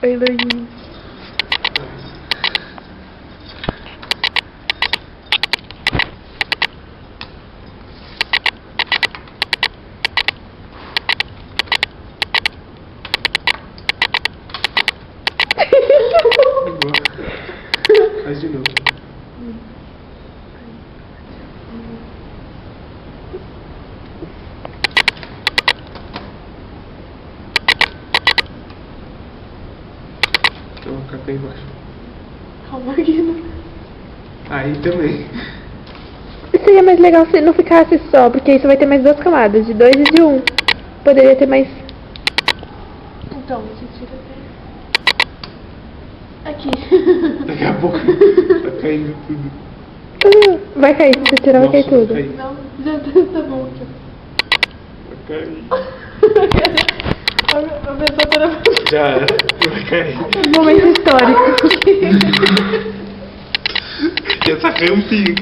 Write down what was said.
Oi, Luiz. Faz de novo. Então, cacá embaixo. Calma aqui. Aí também. Seria mais legal se não ficasse só, porque aí você vai ter mais 2 camadas, de 2 e de 1. Poderia ter mais... Então, você tira até... Aqui. Daqui a pouco tá caindo tudo. Vai cair, se você tirar vai cair Nossa, tudo. vai cair. Não, já tá bom aqui. Vai cair. A pessoa tá na... Já era. Vai cair. Momento histórico. E essa rampinha.